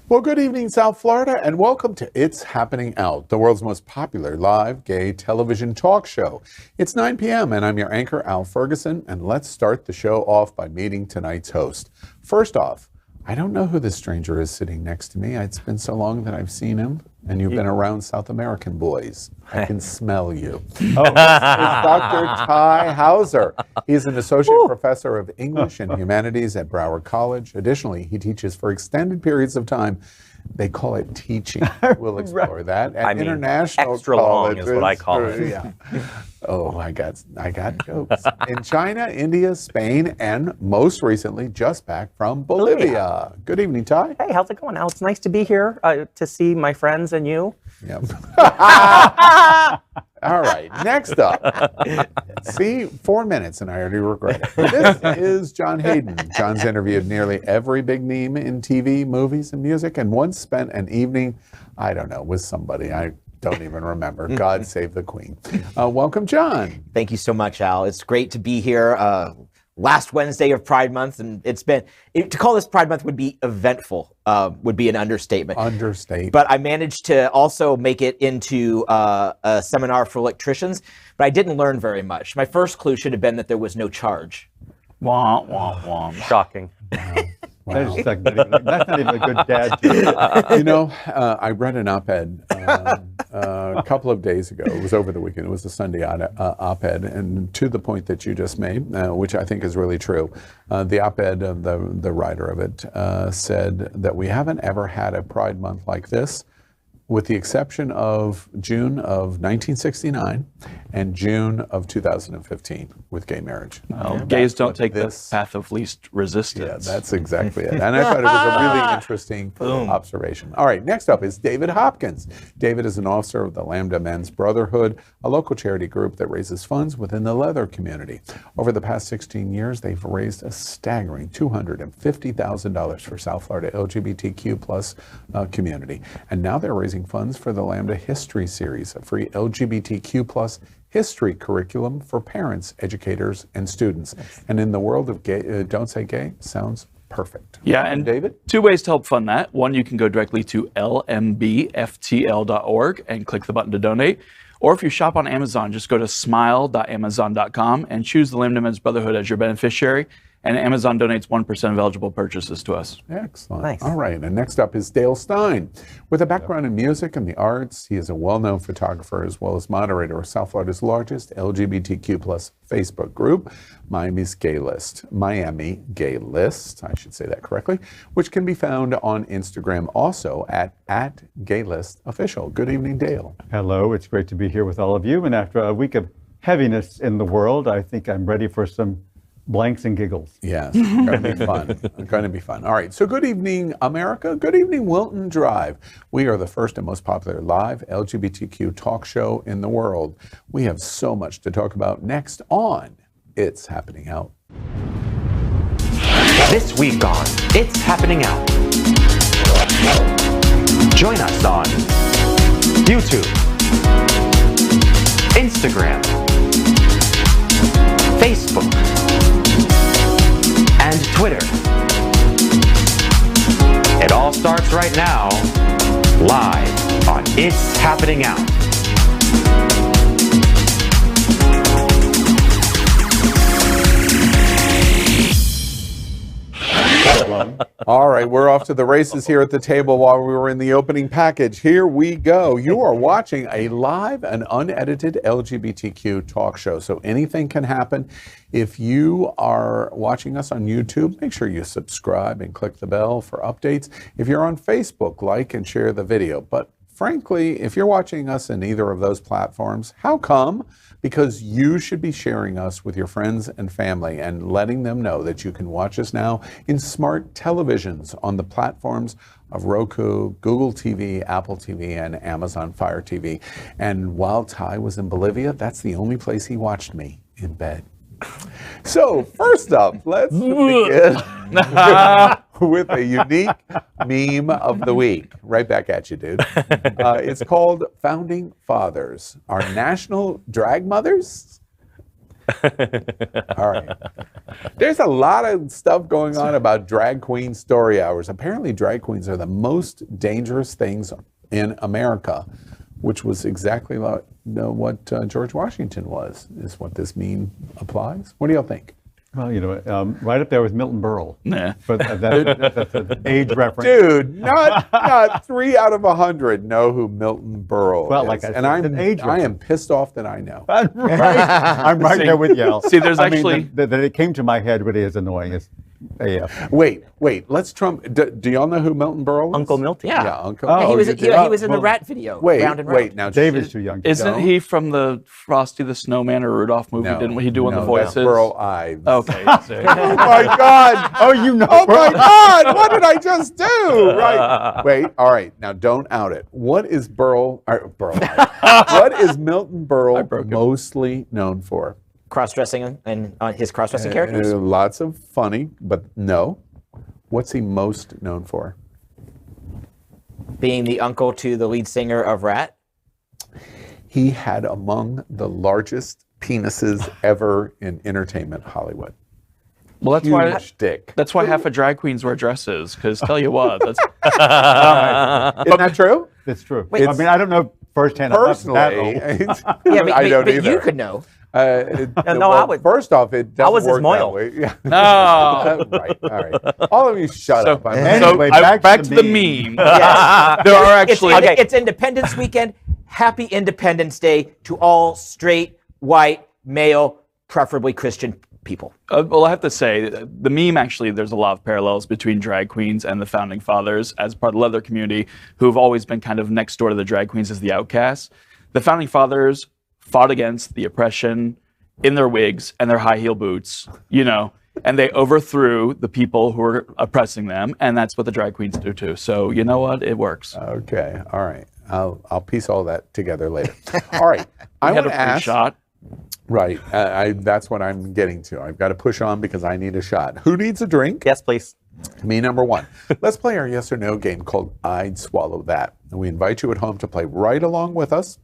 Well, good evening, South Florida, and welcome to It's Happening Out, the world's most popular live gay television talk show. It's 9 p.m., and I'm your anchor, Al Ferguson, and let's start the show off by meeting tonight's host. First off, I don't know who this stranger is sitting next to me. It's been so long that I've seen him, and you've been around South American boys. I can smell you. Oh, it's Dr. Tai Houser. He's an associate professor of English and Humanities at Broward College. Additionally, he teaches for extended periods of time. They call it teaching. We'll explore that. At international extra college, long is what I call it. Yeah. Oh, I got jokes. In China, India, Spain, and most recently, just back from Bolivia. Good evening, Ty. Hey, how's it going, Al? It's nice to be here to see my friends and you. Yep. All right, next up. See, 4 minutes and I already regret it. This is John Hayden. John's interviewed nearly every big name in TV, movies, and music, and once spent an evening, I don't know, with somebody. I don't even remember. God save the Queen. Welcome, John. Thank you so much, Al. It's great to be here. Last Wednesday of Pride Month, and to call this Pride Month would be eventful, would be an understatement. But I managed to also make it into a seminar for electricians, but I didn't learn very much. My first clue should have been that there was no charge. Wah, wah, wah. Shocking. Wow. That's not even a good dad joke. You know, I read an op-ed a couple of days ago. It was over the weekend. It was a Sunday op-ed, and to the point that you just made, which I think is really true. The op-ed, the writer of it, said that we haven't ever had a Pride Month like this, with the exception of June of 1969 and June of 2015 with gay marriage. Well, gays don't take the path of least resistance. Yeah, that's exactly it. And I thought it was a really interesting observation. All right, next up is David Hopkins. David is an officer of the Lambda Men's Brotherhood, a local charity group that raises funds within the leather community. Over the past 16 years, they've raised a staggering $250,000 for South Florida LGBTQ plus community. And now they're raising funds for the Lambda History Series, a free LGBTQ plus history curriculum for parents, educators, and students. And in the world of gay, Don't Say Gay, sounds perfect. Yeah, and David? 2 ways to help fund that. One, you can go directly to lmbftl.org and click the button to donate. Or if you shop on Amazon, just go to smile.amazon.com and choose the Lambda Men's Brotherhood as your beneficiary. And Amazon donates 1% of eligible purchases to us. Excellent. Nice. All right, and next up is Dale Stine. With a background in music and the arts, he is a well-known photographer as well as moderator of South Florida's largest LGBTQ plus Facebook group, Miami Gay List, I should say that correctly, which can be found on Instagram also at @GayListOfficial. Good evening, Dale. Hello, it's great to be here with all of you. And after a week of heaviness in the world, I think I'm ready for some blanks and giggles. Yes, going to be fun. Going to be fun. All right, so good evening, America. Good evening, Wilton Drive. We are the first and most popular live LGBTQ talk show in the world. We have so much to talk about next on It's Happening Out. This week on It's Happening Out. Join us on YouTube, Instagram, Facebook, and Twitter. It all starts right now, live on It's Happening Out. All right, we're off to the races here at the table while we were in the opening package. Here we go. You are watching a live and unedited LGBTQ talk show, so anything can happen. If you are watching us on YouTube, make sure you subscribe and click the bell for updates. If you're on Facebook, like and share the video. But frankly, if you're watching us in either of those platforms, how come? Because you should be sharing us with your friends and family and letting them know that you can watch us now in smart televisions on the platforms of Roku, Google TV, Apple TV, and Amazon Fire TV. And while Ty was in Bolivia, that's the only place he watched me, in bed. So first up, let's begin with a unique meme of the week. Right back at you, dude. It's called Founding Fathers. Our national drag mothers? All right. There's a lot of stuff going on about drag queen story hours. Apparently, drag queens are the most dangerous things in America, which was exactly like, what George Washington was, is what this meme applies. What do y'all think? Well, right up there with Milton Berle. Nah. But that's an age reference. Dude, not 3 out of 100 know who Milton Berle Well, is. like I said, and I am pissed off that I know. I'm right there with you. See, there's actually... that it came to my head really is annoying. It's AF. Wait, let's trump. Do y'all know who Milton Berle is? Uncle Milton? Yeah. Uncle. Yeah, he was you he, did? was in the Rat video. Wait, Round and Round. wait. Now, David's too young. Isn't he from the Frosty the Snowman or Rudolph movie? No, Didn't he do one of the no, voices? That's Burl Ives. Okay. Oh my God! Oh, you know. Oh my God! What did I just do? Right. Wait. All right. Now, don't out it. What is Burl Ives? What is Milton Berle mostly known for? Cross-dressing and his cross-dressing characters? Lots of funny, but no. What's he most known for? Being the uncle to the lead singer of Rat? He had among the largest penises ever in entertainment Hollywood. Well, that's Huge dick. That's why half of drag queens wear dresses. Because tell you what, that's Isn't that true? It's true. Wait, I mean, I don't know firsthand. Personally, I'm not that old. Yeah, but, I don't but either. you could know. No, I would. First off, it doesn't was his work moil. that way. Yeah. no. Right. All right. All of you, shut up. Anyway, back to the meme. Yes. There are actually. It's Independence Weekend. Happy Independence Day to all straight, white, male, preferably Christian people. Well, I have to say, the meme actually, there's a lot of parallels between drag queens and the founding fathers as part of the leather community, who've always been kind of next door to the drag queens as the outcasts. The founding fathers fought against the oppression in their wigs and their high heel boots, and they overthrew the people who were oppressing them, and that's what the drag queens do too. So you know what? It works. Okay. All right. I'll piece all that together later. All right. I We had want a to free ask. shot. Right. That's what I'm getting to. I've got to push on because I need a shot. Who needs a drink? Yes, please. Me, number one. Let's play our yes or no game called I'd Swallow That. And we invite you at home to play right along with us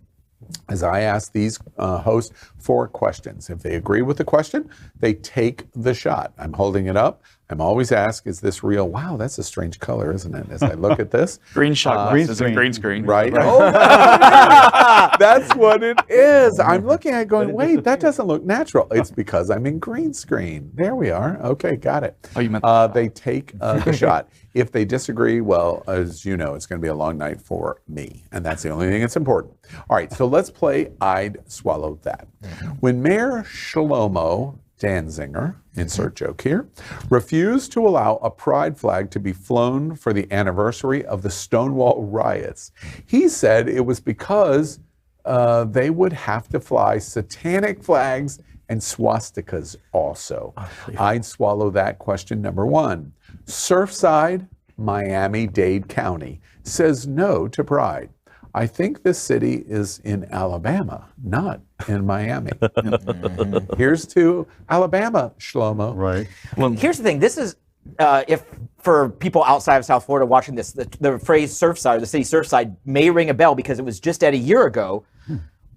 as I ask these hosts 4 questions. If they agree with the question, they take the shot. I'm holding it up. I'm always asked, is this real? Wow, that's a strange color, isn't it? As I look at this. Green shot green glasses and green screen. Right. Oh, that's what it is. I'm looking at it going, wait, that doesn't look natural. It's because I'm in green screen. There we are. Okay, got it. Oh, you meant they take the shot. If they disagree, well, as you know, it's going to be a long night for me. And that's the only thing that's important. All right, so let's play I'd Swallow That. When Mayor Shlomo Danziger, insert joke here, refused to allow a pride flag to be flown for the anniversary of the Stonewall riots. He said it was because they would have to fly satanic flags and swastikas also. I'd swallow that. Question number 1. Surfside, Miami-Dade County, says no to pride. I think this city is in Alabama, not in Miami. Here's to Alabama, Shlomo. Right. Well, here's the thing. This is, if for people outside of South Florida watching this, the phrase Surfside, or the city Surfside, may ring a bell because it was just a year ago.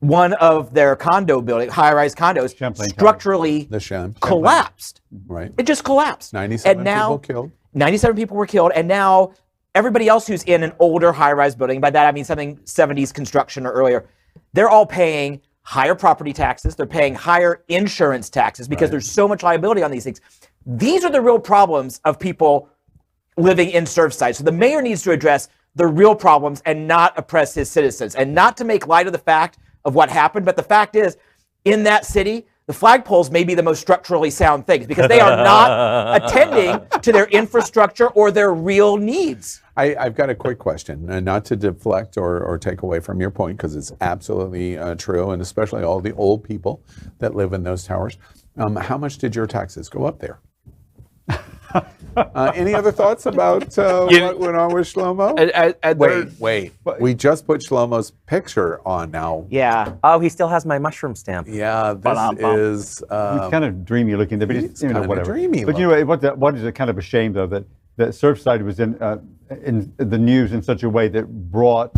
One of their condo building, high-rise condos, Champlain structurally collapsed. Right. It just collapsed. 97 and now, people killed. 97 people were killed, and now everybody else who's in an older high-rise building, by that I mean something 70s construction or earlier, they're all paying higher property taxes. They're paying higher insurance taxes because there's so much liability on these things. These are the real problems of people living in Surfside. So the mayor needs to address the real problems and not oppress his citizens, and not to make light of the fact of what happened. But the fact is, in that city, the flagpoles may be the most structurally sound things because they are not attending to their infrastructure or their real needs. I've got a quick question, and not to deflect or take away from your point, because it's absolutely true, and especially all the old people that live in those towers. How much did your taxes go up there? Any other thoughts about what went on with Shlomo? Wait. We just put Shlomo's picture on now. Yeah. Oh, he still has my mushroom stamp. Yeah, this is... He's kind of dreamy looking there, but he's whatever. Dreamy but what is kind of a shame, though, that Surfside was in the news in such a way that brought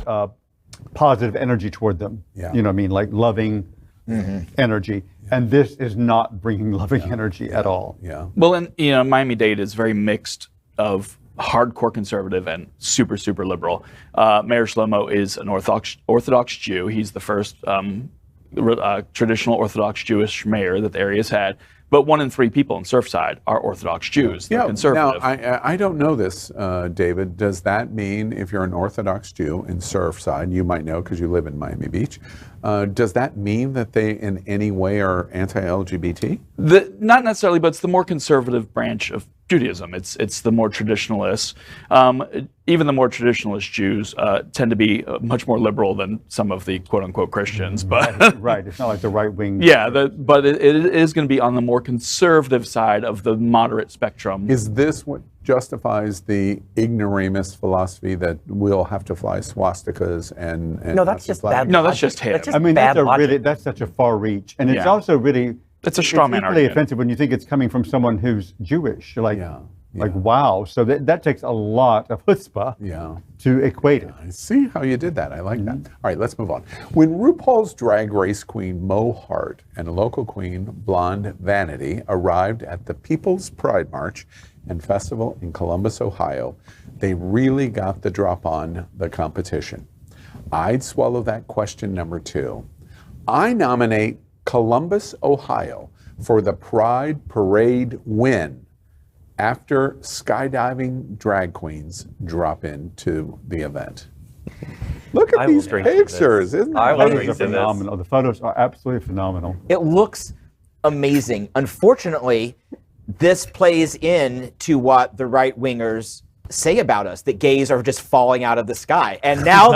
positive energy toward them. Yeah. You know what I mean? Like loving energy, and this is not bringing loving energy at all. Yeah. Well, and Miami-Dade is very mixed of hardcore conservative and super, super liberal. Mayor Shlomo is an Orthodox Jew. He's the first traditional Orthodox Jewish mayor that the area's had. But 1 in 3 people in Surfside are Orthodox Jews. They're conservative. Now, I don't know this, David. Does that mean if you're an Orthodox Jew in Surfside, you might know because you live in Miami Beach, does that mean that they in any way are anti-LGBT? Not necessarily, but it's the more conservative branch of Judaism. It's the more traditionalists. Even the more traditionalist Jews tend to be much more liberal than some of the quote-unquote Christians. But Right, it's not like the right wing. yeah, but it is going to be on the more conservative side of the moderate spectrum. Is this what justifies the ignoramus philosophy that we'll have to fly swastikas and No, that's just bad. No, that's just him. That's just I mean, bad logic. that's such a far reach, and it's Yeah. also really It's a straw man equally argument. offensive when you think it's coming from someone who's Jewish. You're like, Yeah, like wow. So that takes a lot of chutzpah Yeah. to equate it. I see how you did that. I like that. All right, let's move on. When RuPaul's Drag Race queen Mo Hart and local queen Blonde Vanity arrived at the People's Pride March and Festival in Columbus, Ohio, they really got the drop on the competition. I'd swallow that question number 2. I nominate Columbus, Ohio for the Pride Parade win after skydiving drag queens drop into the event. Look at I will these drink to this. pictures, isn't I it? will Photos drink are to this. phenomenal. The photos are absolutely phenomenal. It looks amazing. Unfortunately, this plays into what the right wingers say about us, that gays are just falling out of the sky. And now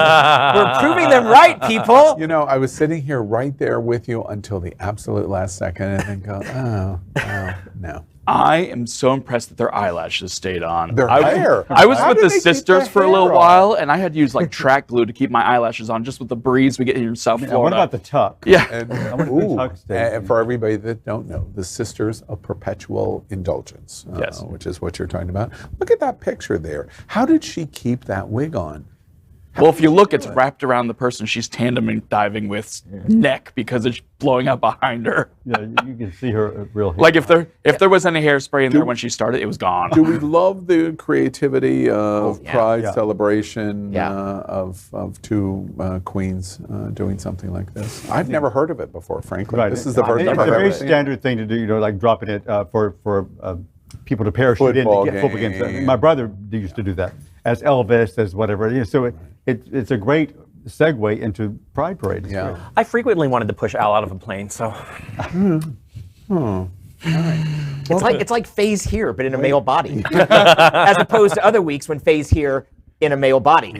we're proving them right, people. You know, I was sitting here right there with you until the absolute last second and then go, oh, no. I am so impressed that their eyelashes stayed on. Their I, hair. I was How with did the they keep sisters their for a little hair on? while, and I had to use like track glue to keep my eyelashes on, just with the breeze we get here in South Now, Florida. what about the tuck? Yeah. And, wonder if the tuck stays. and for everybody that don't know, the Sisters of Perpetual Indulgence, Yes. which is what you're talking about. Look at that picture there. How did she keep that wig on? Well, if you look, it's wrapped around the person she's tandem diving with's neck because it's blowing up behind her. Yeah, you can see her real hair. Like if there was any hairspray in there when she started, it was gone. Do we love the creativity of yeah. Pride Yeah. celebration Yeah. of 2 queens doing something like this? I've never heard of it before, frankly. Right. This is the first It's time a I've very ever seen it. standard thing to do, like dropping it for people to parachute Football in to get football games. game. My brother used to do that as Elvis, as whatever. So it's a great segue into Pride Parade. It's Yeah. great. I frequently wanted to push Al out of a plane, so It's like Faye's here, but in a male body, as opposed to other weeks when Faye's here in a male body.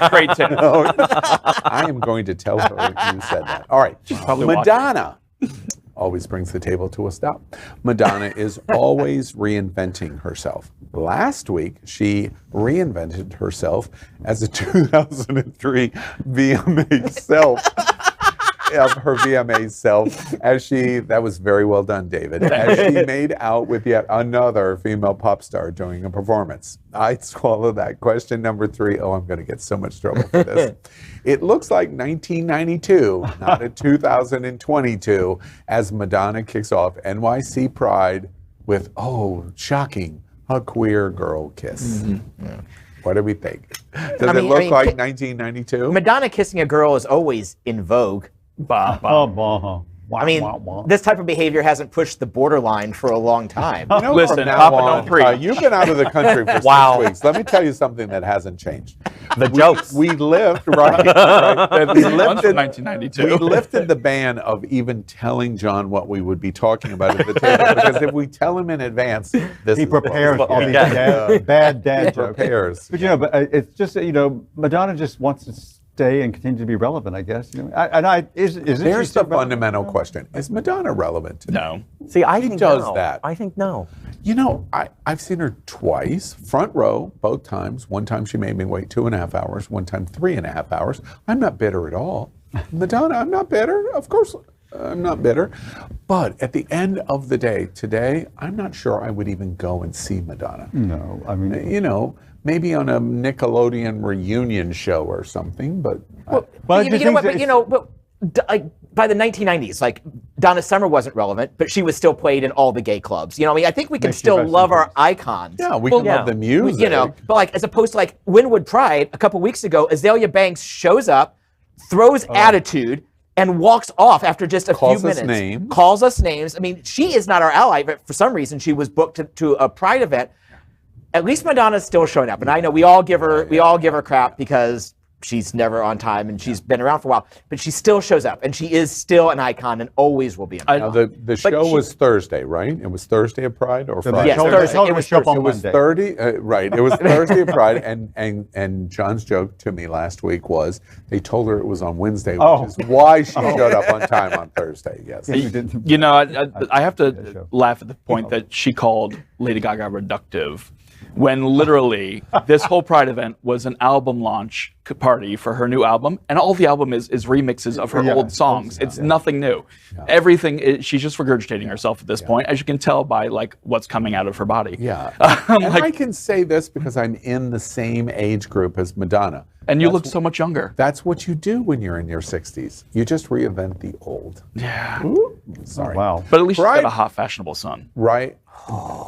Great tip. I am going to tell her you said that. All right. probably Madonna always brings the table to a stop. Madonna is always reinventing herself. Last week, she reinvented herself as a 2003 VMA self. Of her VMA self, that was very well done, David, as she made out with yet another female pop star during a performance. I'd swallow that. Question number 3. Oh, I'm going to get so much trouble for this. It looks like 1992, not a 2022, as Madonna kicks off NYC Pride with, oh, shocking, a queer girl kiss. What do we think? Does it look like 1992? Madonna kissing a girl is always in vogue. Bah, bah. Oh, wow. I mean, this type of behavior hasn't pushed the borderline for a long time. You know, Listen, from now Papa on, don't preach. you've been out of the country for 6 weeks. Let me tell you something that hasn't changed. the jokes. We lift, right? right. We Months of lifted, 1992. we lifted the ban of even telling John what we would be talking about at the table, because if we tell him in advance, this He is what prepares we're all these getting. bad dad jokes. Prepares. But it's just Madonna just wants to stay and continue to be relevant, I guess. There's the fundamental question: is Madonna relevant today? No. See, I She think does no. that. I think no. You know, I've seen her twice, front row, both times. One time she made me wait 2.5 hours, one time 3.5 hours. I'm not bitter at all. Madonna, I'm not bitter. Of course, I'm not bitter. But at the end of the day, today, I'm not sure I would even go and see Madonna. No, I mean, You know, maybe on a Nickelodeon reunion show or something, but But by the 1990s, like Donna Summer wasn't relevant, but she was still played in all the gay clubs. You know, I mean, I think we can still love our icons. Yeah, we can love the music. You know, but like as opposed to like Wynwood Pride a couple weeks ago, Azalea Banks shows up, throws attitude, and walks off after just a few minutes. Calls us names. I mean, she is not our ally, but for some reason she was booked to a Pride event. At least Madonna's still showing up, and I know we all give her crap because she's never on time and she's been around for a while, but she still shows up and she is still an icon and always will be an icon. Now the show was Thursday, right? It was Thursday of Pride or Friday? Yes, Thursday. It was Thursday. It was right. It was Thursday of Pride, and John's joke to me last week was they told her it was on Wednesday, which is why she showed up on time on Thursday. Yes. You know, I have to laugh at the point that she called Lady Gaga reductive, when literally this whole Pride event was an album launch party for her new album, and all the album is remixes of her old songs. It's nothing new. Everything she's just regurgitating herself at this point, as you can tell by like what's coming out of her body. Yeah, and I can say this because I'm in the same age group as Madonna. And you look so much younger. That's what you do when you're in your 60s. You just reinvent the old. Yeah. Ooh, sorry. Wow. But at least she's got a hot, fashionable son. Right.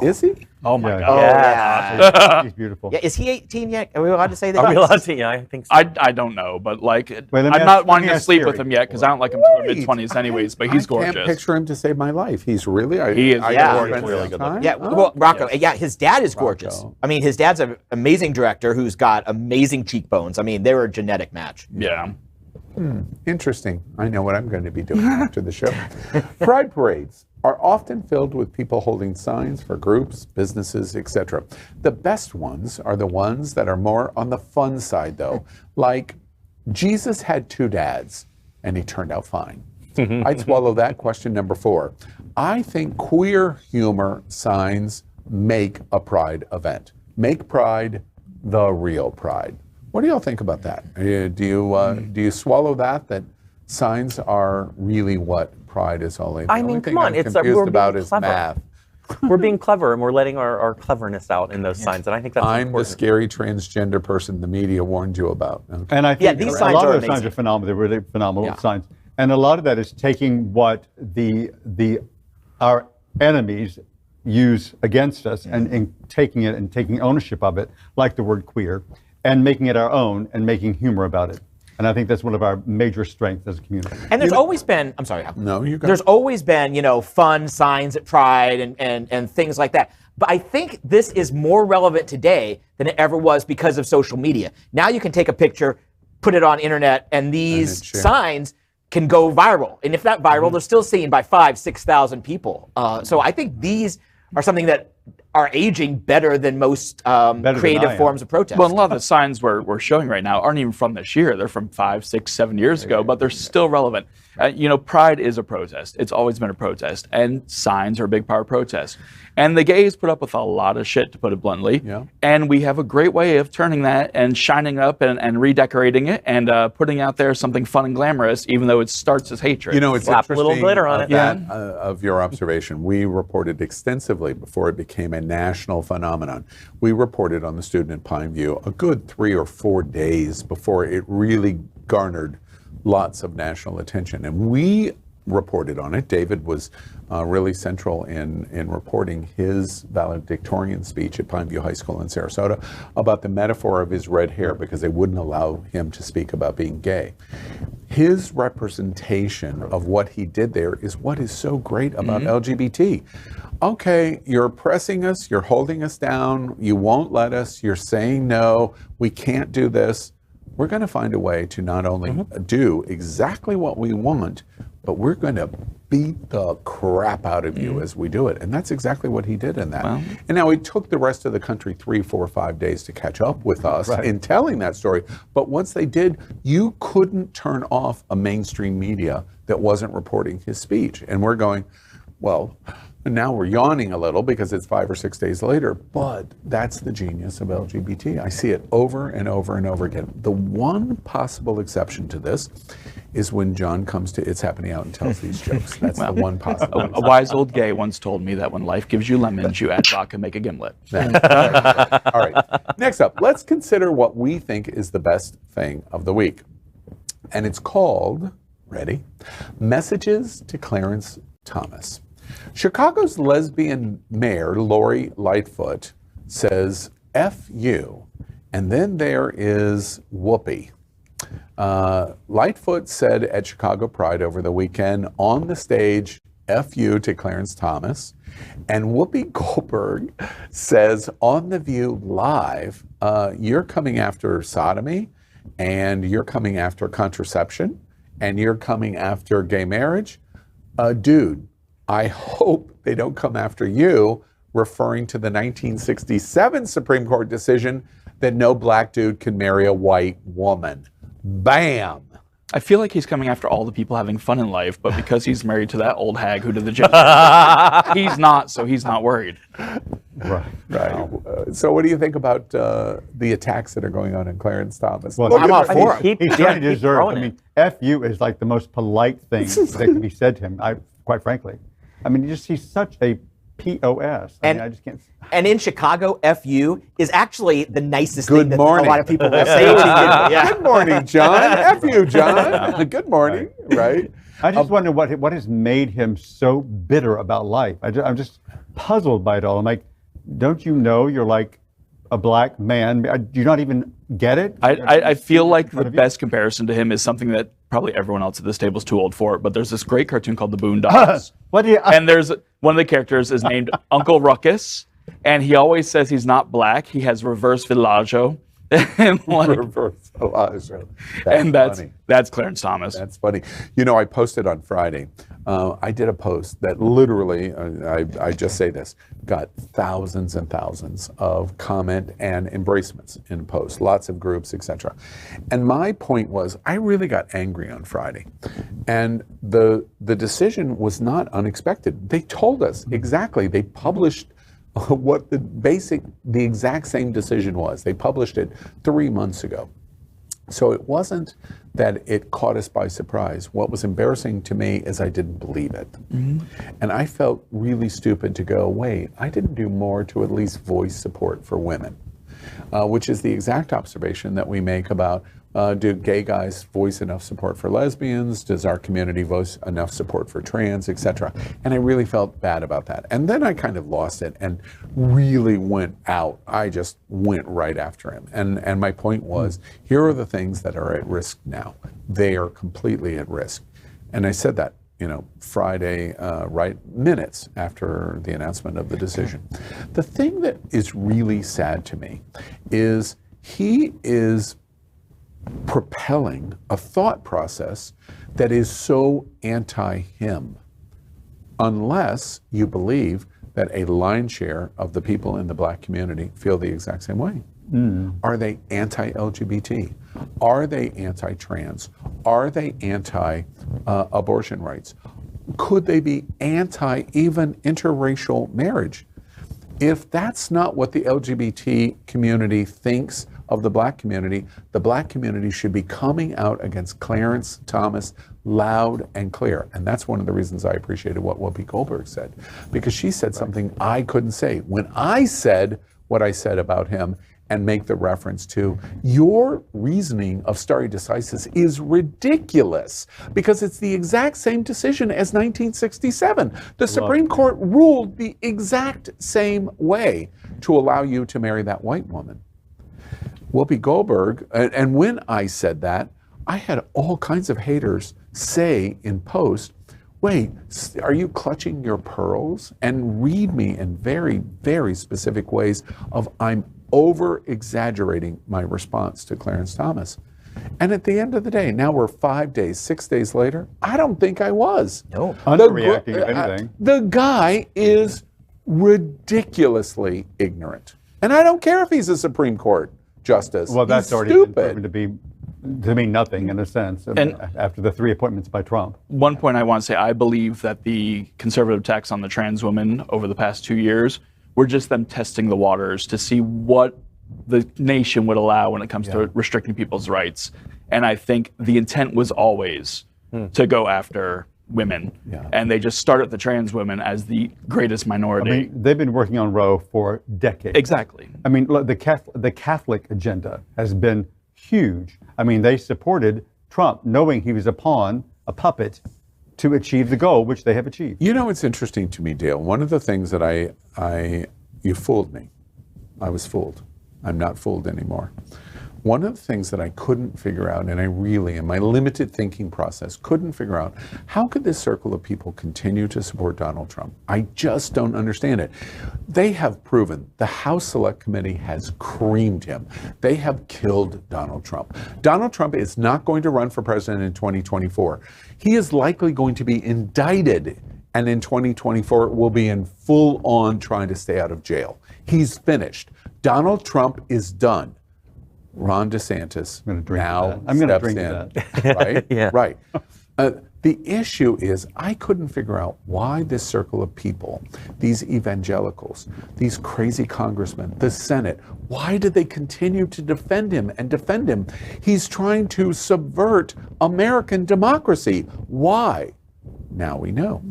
Is he? Oh my God. Yeah. He's beautiful. Yeah, is he 18 yet? Are we allowed to say that? Are we allowed to? Yeah, I think so. I don't know, but like, Wait, I'm not wanting to sleep with him yet because I don't like him till the mid-20s anyways, but he's gorgeous. I can't picture him to save my life. He's really, he is really good looking. Yeah, well, Rocco. Yeah, his dad is gorgeous. I mean, his dad's an amazing director who's got amazing cheekbones. I mean, they were a genetic match. Yeah. Interesting. I know what I'm going to be doing after the show. Pride parades are often filled with people holding signs for groups, businesses, etc. The best ones are the ones that are more on the fun side, though, like Jesus had two dads, and he turned out fine. I'd swallow that. Question number 4. I think queer humor signs make a Pride event. Make Pride the real Pride. What do y'all think about that? Do you swallow that signs are really what Pride is all about? I mean, come on, it's confused about is clever. math. We're being clever and we're letting our cleverness out in those signs, and I think that's I'm important. the scary transgender person the media warned you about. Okay. And I think these a signs lot are of those signs amazing. are phenomenal. They're really phenomenal signs. And a lot of that is taking what our enemies use against us and taking it and taking ownership of it, like the word queer, and making it our own and making humor about it. And I think that's one of our major strengths as a community. And there's always been, I'm sorry. No, you go. There's always been, fun signs at Pride and things like that. But I think this is more relevant today than it ever was because of social media. Now you can take a picture, put it on internet, and these signs can go viral. And if not viral, they're still seen by 5,000, 6,000 people. So I think these are something that are aging better than most creative forms of protest. Well, a lot of the signs we're showing right now aren't even from this year. They're from 5, 6, 7 years ago, but they're still relevant. Pride is a protest. It's always been a protest, and signs are a big part of protest. And the gays put up with a lot of shit, to put it bluntly. Yeah. And we have a great way of turning that and shining up and redecorating it and putting out there something fun and glamorous, even though it starts as hatred. It's Slap a interesting little glitter on it. Of your observation. We reported extensively before it became a national phenomenon. We reported on the student in Pineview a good 3 or 4 days before it really garnered lots of national attention. And we reported on it. David was really central in reporting his valedictorian speech at Pineview High School in Sarasota about the metaphor of his red hair because they wouldn't allow him to speak about being gay. His representation of what he did there is what is so great about LGBT. Okay, you're oppressing us, you're holding us down, you won't let us, you're saying no, we can't do this. We're going to find a way to not only do exactly what we want, but we're going to beat the crap out of you as we do it. And that's exactly what he did in that. Wow. And now it took the rest of the country 3, 4, 5 days to catch up with us in telling that story. But once they did, you couldn't turn off a mainstream media that wasn't reporting his speech. And we're going, well, now we're yawning a little because it's 5 or 6 days later, but that's the genius of LGBT. I see it over and over and over again. The one possible exception to this is when John comes to It's Happening Out and tells these jokes. That's the one possible A wise old gay once told me that when life gives you lemons, you add vodka and make a gimlet. All right. Next up, let's consider what we think is the best thing of the week. And it's called, Ready? Messages to Clarence Thomas. Chicago's lesbian mayor, Lori Lightfoot, says, F you. And then there is Whoopi. Lightfoot said at Chicago Pride over the weekend on the stage, F you to Clarence Thomas. And Whoopi Goldberg says on The View Live, you're coming after sodomy, and you're coming after contraception, and you're coming after gay marriage. Dude, I hope they don't come after you, referring to the 1967 Supreme Court decision that no black dude can marry a white woman. Bam! I feel like he's coming after all the people having fun in life, but because he's married to that old hag who did the gym, so he's not worried. Right. So what do you think about the attacks that are going on in Clarence Thomas? Well, I'm all for it. He's trying to deserve. I mean, F you is like the most polite thing that can be said to him. Quite frankly, I mean, he's such a POS. I just can't. And in Chicago, FU is actually the nicest thing that a lot of people will say to you. Yeah. Good morning, John. FU, John. Good morning. Right. I just wonder what has made him so bitter about life. I'm just puzzled by it all. I'm like, don't you know you're like a black man? Do you not even get it? I feel like the best comparison to him is something that probably everyone else at this table is too old for, but there's this great cartoon called The Boondocks. And there's one of the characters is named Uncle Ruckus, and he always says he's not black. He has reverse villaggio. Reverse villaggio. That's Clarence Thomas. That's funny. You know, I posted on Friday. I did a post that literally, I just say this, got thousands and thousands of comment and embracements in posts, lots of groups, etc. And my point was, I really got angry on Friday. And the decision was not unexpected. They told us exactly. They published what the exact same decision was. They published it 3 months ago. So it wasn't that it caught us by surprise. What was embarrassing to me is I didn't believe it. Mm-hmm. And I felt really stupid to go, wait, I didn't do more to at least voice support for women, which is the exact observation that we make about do gay guys voice enough support for lesbians? Does our community voice enough support for trans, etc.? And I really felt bad about that. And then I kind of lost it and really went out. I just went right after him. And my point was, here are the things that are at risk now. They are completely at risk. And I said that, Friday, right minutes after the announcement of the decision. The thing that is really sad to me is he is propelling a thought process that is so anti-him, unless you believe that a lion's share of the people in the black community feel the exact same way. Are they anti-LGBT? Are they anti-trans? Are they anti-abortion rights? Could they be anti-even interracial marriage? If that's not what the LGBT community thinks of the black community should be coming out against Clarence Thomas loud and clear. And that's one of the reasons I appreciated what Whoopi Goldberg said, because she said something I couldn't say. When I said what I said about him and make the reference to your reasoning of stare decisis is ridiculous, because it's the exact same decision as 1967. The Supreme Court ruled the exact same way to allow you to marry that white woman. Whoopi Goldberg, and when I said that, I had all kinds of haters say in post, wait, are you clutching your pearls? And read me in very, very specific ways of I'm over-exaggerating my response to Clarence Thomas. And at the end of the day, now we're 5 days, 6 days later, I don't think I was. No. Underreacting, if anything. The guy is ridiculously ignorant. And I don't care if he's a Supreme Court justice. Well, that's already been proven to mean nothing in a sense, and after the 3 appointments by Trump. One point I want to say, I believe that the conservative attacks on the trans women over the past 2 years were just them testing the waters to see what the nation would allow when it comes to restricting people's rights. And I think the intent was always to go after women. Yeah. And they just started the trans women as the greatest minority. I mean, they've been working on Roe for decades. Exactly. I mean, look, the Catholic agenda has been huge. I mean, they supported Trump knowing he was a pawn a puppet to achieve the goal, which they have achieved. You know, it's interesting to me, Dale. One of the things that you fooled me. I was fooled. I'm not fooled anymore. One of the things that I couldn't figure out, and I really, in my limited thinking process, couldn't figure out, how could this circle of people continue to support Donald Trump? I just don't understand it. They have proven, the House Select Committee has creamed him. They have killed Donald Trump. Donald Trump is not going to run for president in 2024. He is likely going to be indicted, and in 2024 will be in full on trying to stay out of jail. He's finished. Donald Trump is done. Ron DeSantis now steps in, right? Yeah. Right. The issue is, I couldn't figure out why this circle of people, these evangelicals, these crazy congressmen, the Senate, why did they continue to defend him and defend him? He's trying to subvert American democracy. Why? Now we know.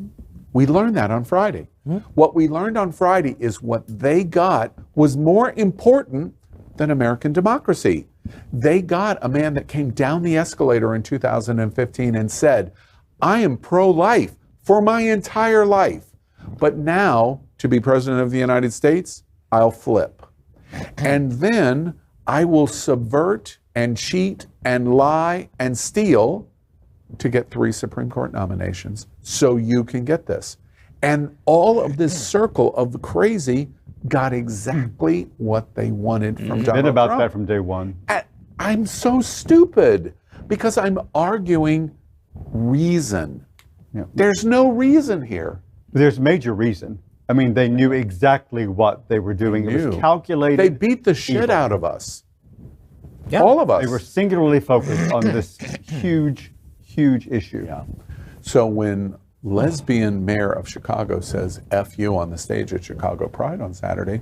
We learned that on Friday. What we learned on Friday is what they got was more important than American democracy. They got a man that came down the escalator in 2015 and said, I am pro-life for my entire life. But now, to be president of the United States, I'll flip. And then I will subvert and cheat and lie and steal to get 3 Supreme Court nominations so you can get this. And all of this circle of the crazy got exactly what they wanted from Donald Trump. Been about that from day one. I'm so stupid because I'm arguing reason. Yeah. There's no reason here. There's major reason. I mean, they knew exactly what they were doing. It was calculated. They beat the shit out of us. Yeah. All of us. They were singularly focused on this huge, huge issue. Yeah. So when lesbian mayor of Chicago says F you on the stage at Chicago Pride on Saturday,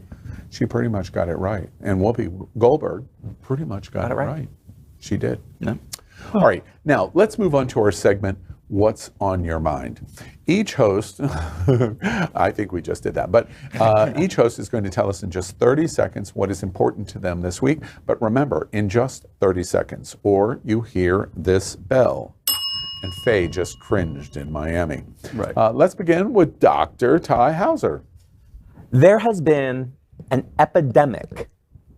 she pretty much got it right. And Whoopi Goldberg pretty much got it right. She did. Yeah. All right, now let's move on to our segment, What's on Your Mind? Each host, I think we just did that, but each host is going to tell us in just 30 seconds what is important to them this week. But remember, in just 30 seconds, or you hear this bell. And Faye just cringed in Miami. Right. Let's begin with Dr. Tai Houser. There has been an epidemic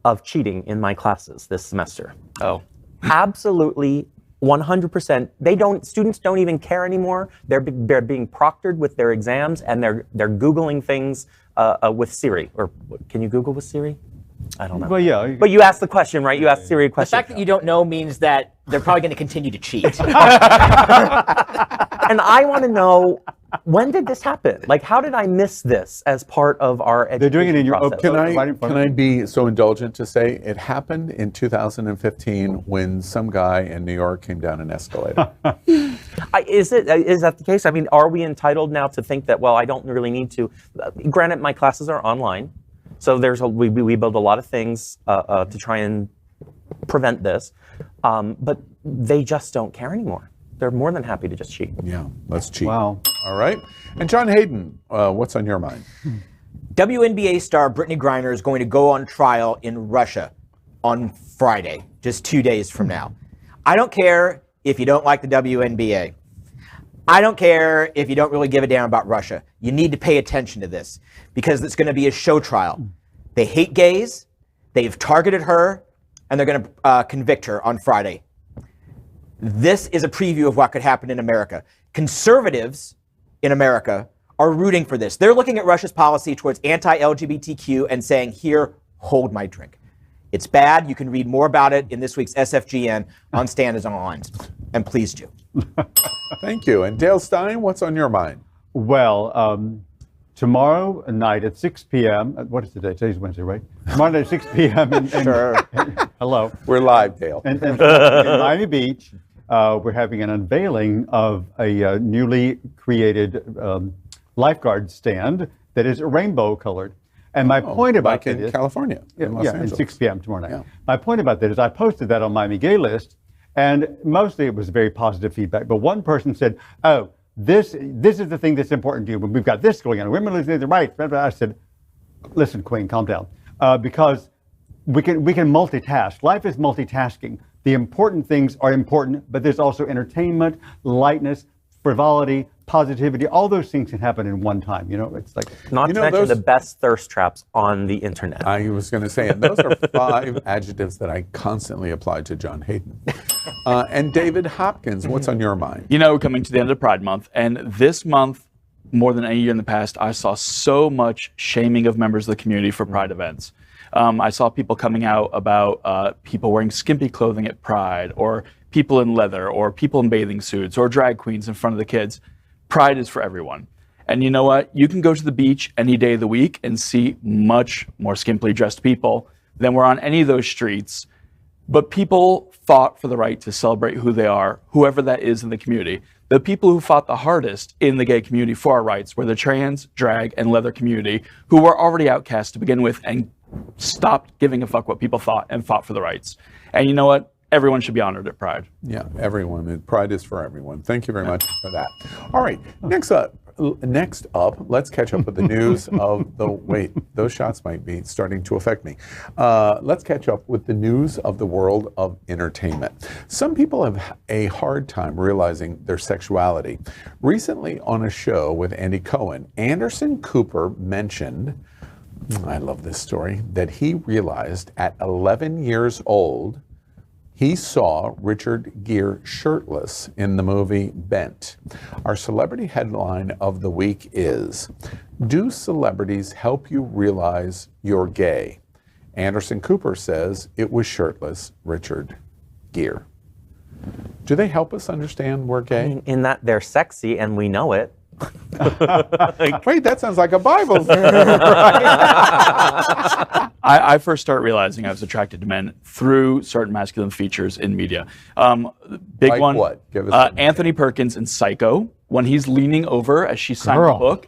of cheating in my classes this semester. Oh. Absolutely, 100%. Students don't even care anymore. They're being proctored with their exams, and they're Googling things with Siri. Or can you Google with Siri? I don't know. Well, yeah. But you asked the question, right? You asked Siri a The question. fact that you don't know means that they're probably going to continue to cheat. And I want to know, when did this happen? Like, how did I miss this as part of our education They're doing it in your process? Can I be so indulgent to say it happened in 2015 when some guy in New York came down an escalator? Is that the case? I mean, are we entitled now to think that, well, I don't really need to? Granted, my classes are online. So we build a lot of things to try and prevent this, but they just don't care anymore. They're more than happy to just cheat. Yeah, let's cheat. Wow. All right. And John Hayden, what's on your mind? WNBA star Brittany Griner is going to go on trial in Russia on Friday, just 2 days from now. I don't care if you don't like the WNBA. I don't care if you don't really give a damn about Russia. You need to pay attention to this because it's going to be a show trial. They hate gays, they've targeted her, and they're going to convict her on Friday. This is a preview of what could happen in America. Conservatives in America are rooting for this. They're looking at Russia's policy towards anti-LGBTQ and saying, here, hold my drink. It's bad. You can read more about it in this week's SFGN on Stand on Lines. And please do. Thank you. And Dale Stine, what's on your mind? Well, tomorrow night at 6 p.m., what is today? Today's Wednesday, right? Tomorrow night at 6 p.m. Hello. We're live, Dale. In Miami Beach, we're having an unveiling of a newly created lifeguard stand that is rainbow colored. And my point about that is, California, in Los Angeles. At 6 p.m. tomorrow night. Yeah. My point about that is I posted that on Miami Gay List, and mostly it was very positive feedback. But one person said, "Oh, this is the thing that's important to you. We've got this going on. Women losing their rights." I said, "Listen, Queen, calm down, because we can multitask. Life is multitasking. the important things are important, but there's also entertainment, lightness, frivolity, positivity. All those things can happen in one time. It's like not to mention the best thirst traps on the internet. I was going to say, and those are 5 adjectives that I constantly apply to John Hayden. And David Hopkins, what's on your mind? We're coming to the end of Pride Month, and this month, more than any year in the past, I saw so much shaming of members of the community for Pride events. I saw people coming out about people wearing skimpy clothing at Pride, or people in leather, or people in bathing suits, or drag queens in front of the kids. Pride is for everyone. And you know what? You can go to the beach any day of the week and see much more skimpily dressed people than were on any of those streets. But people fought for the right to celebrate who they are, whoever that is in the community. The people who fought the hardest in the gay community for our rights were the trans, drag, and leather community, who were already outcast to begin with and stopped giving a fuck what people thought and fought for the rights. And you know what? Everyone should be honored at Pride. Yeah, everyone. Pride is for everyone. Thank you very much for that. All right, next up, let's catch up with the news of the, wait, those shots might be starting to affect me. Let's catch up with the news of the world of entertainment. Some people have a hard time realizing their sexuality. Recently on a show with Andy Cohen, Anderson Cooper mentioned, I love this story, that he realized at 11 years old, he saw Richard Gere shirtless in the movie Bent. Our celebrity headline of the week is, do celebrities help you realize you're gay? Anderson Cooper says it was shirtless Richard Gere. Do they help us understand we're gay? I mean, in that they're sexy and we know it. Wait, that sounds like a Bible verse. I first started realizing I was attracted to men through certain masculine features in media. Big Like one, what? Give us an Anthony Perkins in Psycho, when he's leaning over as she signed the book,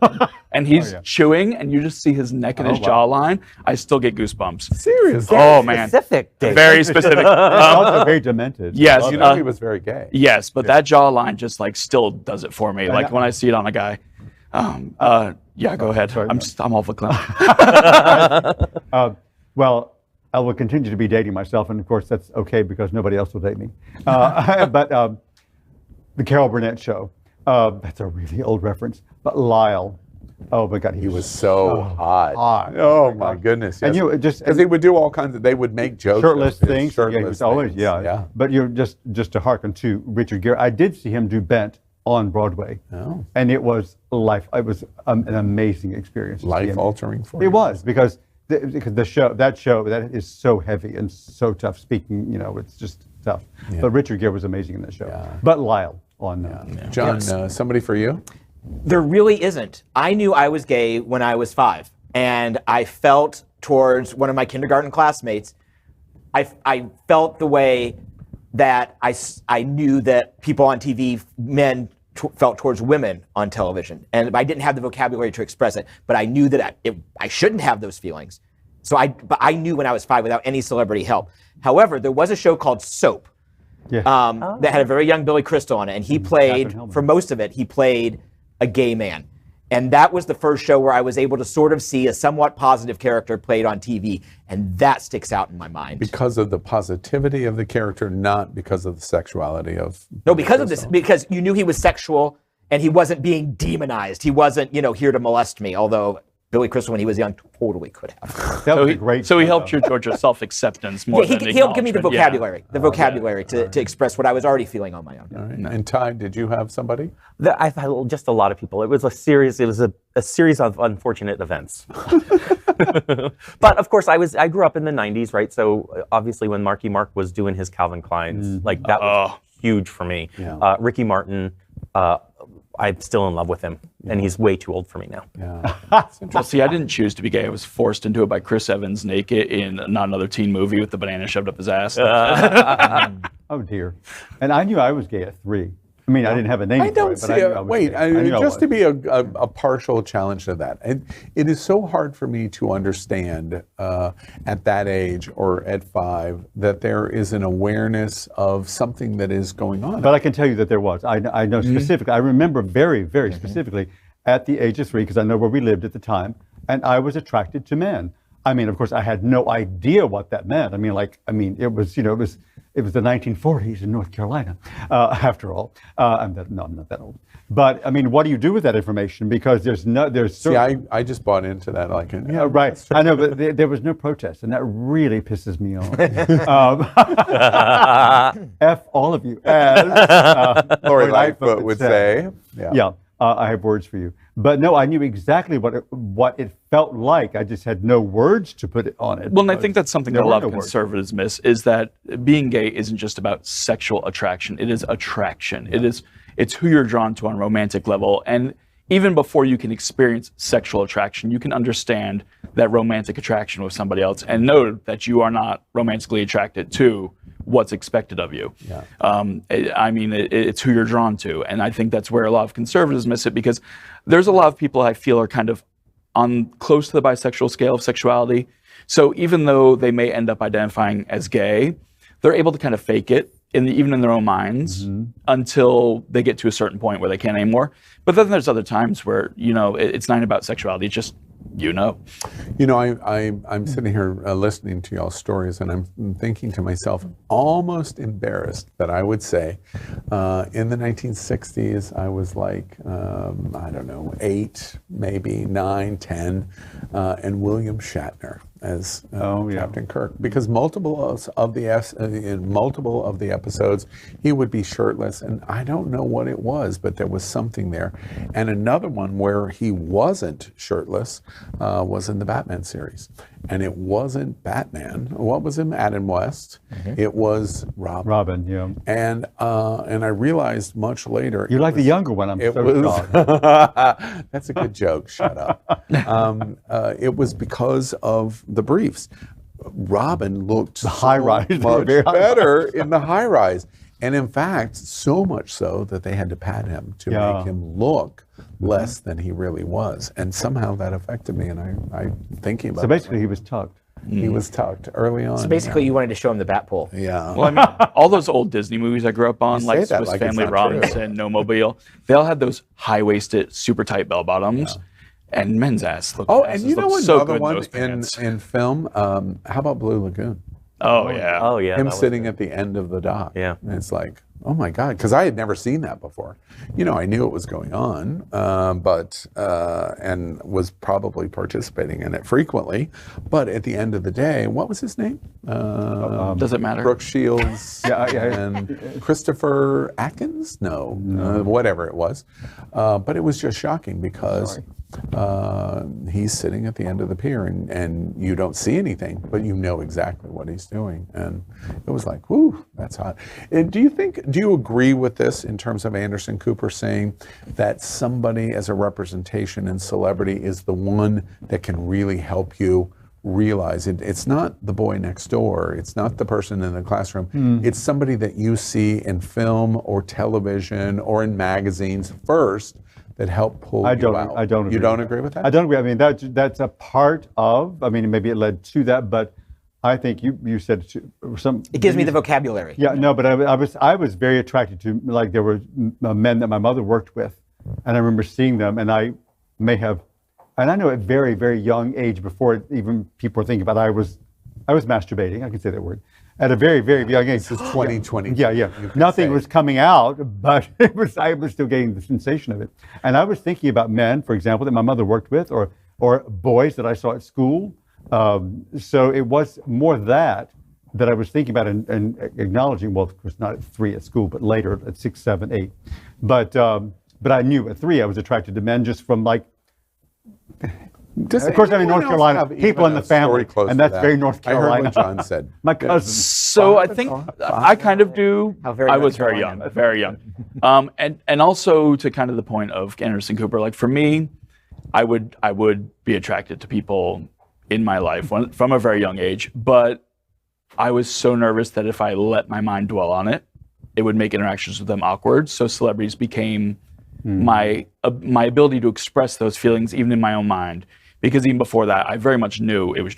and he's chewing, and you just see his neck and his jawline. I still get goosebumps. Seriously? Oh, man. Specific, Dave. Very specific. also very demented. Yes, You know he was very gay. yes, but that jawline just like still does it for me. Like when I see it on a guy. Yeah, go ahead. I'm all for clown. Well, I will continue to be dating myself, and of course that's okay because nobody else will date me. But the Carol Burnett show, that's a really old reference, but Lyle, oh my God, He was so hot. hot. Oh my goodness. And yes. you just Because he would do all kinds of, they would make jokes. shirtless of his things. Shirtless he was always, things. yeah. But you're just to hearken to Richard Gere, I did see him do Bent on Broadway. Oh. And it was it was an amazing experience. to see him. Life altering for It you. was because that show is so heavy and so tough. Speaking, it's just tough. Yeah. But Richard Gere was amazing in that show. Yeah. But Lyle on John, somebody for you? There really isn't. I knew I was gay when I was 5, and I felt towards one of my kindergarten classmates. I felt the way that I knew that people on TV, men, felt towards women on television, and I didn't have the vocabulary to express it. But I knew that I shouldn't have those feelings. But I knew when I was 5 without any celebrity help. However, there was a show called Soap. That had a very young Billy Crystal on it, and he played, for most of it, he played a gay man. And that was the first show where I was able to sort of see a somewhat positive character played on TV, and that sticks out in my mind. Because of the positivity of the character, not because of the sexuality of... No, because of this, because you knew he was sexual, and he wasn't being demonized. He wasn't, here to molest me, although Billy Crystal, when he was young, totally could have. That was a great So he show, helped you towards your self-acceptance more than he helped give me the acknowledgement. vocabulary, to express what I was already feeling on my own. All right. And Ty, did you have somebody? I've had just a lot of people. It was a series of unfortunate events. But of course, I grew up in the 90s, right? So obviously when Marky Mark was doing his Calvin Kleins, that was huge for me. Yeah. Ricky Martin, I'm still in love with him, and he's way too old for me now. Yeah. Well, see, I didn't choose to be gay. I was forced into it by Chris Evans naked in Not Another Teen Movie with the banana shoved up his ass. Oh dear. And I knew I was gay at 3. I mean, I didn't have a name I for don't it, but see I knew I was gay. just to be a partial challenge to that. It is so hard for me to understand at that age or at 5 that there is an awareness of something that is going on. But I can tell you that there was. I know specifically. I remember very, very specifically at the age of 3, because I know where we lived at the time, and I was attracted to men. I mean, of course, I had no idea what that meant. It was, it was the 1940s in North Carolina, after all. I'm not that old. But I mean, what do you do with that information? Because there's See, I just bought into that. Like, yeah, right. I know, but there was no protest, and that really pisses me off. F all of you, as Lori Lightfoot would say. Yeah. I have words for you. But no, I knew exactly what it felt like. I just had no words to put it on it. Well, and I think that's something that a lot of conservatives miss, is that being gay isn't just about sexual attraction. It is attraction. Yeah. It's who you're drawn to on a romantic level. And even before you can experience sexual attraction, you can understand that romantic attraction with somebody else and know that you are not romantically attracted to what's expected of you. Yeah. I mean, it's who you're drawn to. And I think that's where a lot of conservatives miss it, because there's a lot of people I feel are kind of on close to the bisexual scale of sexuality. So even though they may end up identifying as gay, they're able to kind of fake it, even in their own minds, until they get to a certain point where they can't anymore. But then there's other times where, it's not about sexuality, it's just, I'm sitting here listening to y'all's stories, and I'm thinking to myself, almost embarrassed that I would say, in the 1960s, I was like, I don't know, 8, maybe 9, 10, and William Shatner as Captain Kirk, because multiple of the episodes he would be shirtless, and I don't know what it was, but there was something there. And another one where he wasn't shirtless was in the Batman series, and it wasn't Batman. What was him? Adam West. It was Robin. Robin, yeah. And I realized much later. You like the younger one? I'm so shocked. That's a good joke. Shut up. It was because of the briefs. Robin looked much better in the high rise. And in fact, so much so that they had to pad him to make him look less than he really was. And somehow that affected me, and I'm thinking about it. So basically he was tucked. He was tucked early on. So basically you wanted to show him the bat pole. Yeah. Well, I mean, all those old Disney movies I grew up on, like Swiss Family Robinson, No Mobile, they all had those high-waisted, super tight bell bottoms. Yeah. And men's ass looked and you know another one in film? How about Blue Lagoon? Oh, yeah. Oh, yeah. Him sitting at the end of the dock. Yeah. And it's like, oh my God, because I had never seen that before. I knew it was going on, and was probably participating in it frequently. But at the end of the day, what was his name? Does it matter? Brooke Shields and Christopher Atkins? No. Whatever it was. But it was just shocking because he's sitting at the end of the pier, and you don't see anything, but you know exactly what he's doing. And it was like, whoo, that's hot. And do you agree with this in terms of Anderson Cooper saying that somebody as a representation in celebrity is the one that can really help you realize it's not the boy next door, it's not the person in the classroom, it's somebody that you see in film or television or in magazines first that help pull you out? I don't agree. You don't agree with that? I don't agree. I mean, that's a part of, maybe it led to that, but I think you said it gives me the vocabulary. Yeah, no, but I was very attracted to, like, there were men that my mother worked with, and I remember seeing them, and I may have, and I know at very, very young age, before even people were thinking about it, I was masturbating, I can say that word, at a very, very young age. This is 2020. Yeah. Nothing was coming out, but I was still getting the sensation of it. And I was thinking about men, for example, that my mother worked with, or boys that I saw at school. So it was more that I was thinking about and acknowledging. Well, of course, not at 3 at school, but later at 6, 7, 8. But I knew at 3 I was attracted to men just from, like. Of course, I'm in North Carolina. People in the family, and that's very North Carolina. I heard what John said. My cousins. So I think I kind of do. I was very young. And also to kind of the point of Anderson Cooper, like for me, I would be attracted to people in my life from a very young age, but I was so nervous that if I let my mind dwell on it, it would make interactions with them awkward. So celebrities became my ability to express those feelings even in my own mind. Because even before that, I very much knew it was.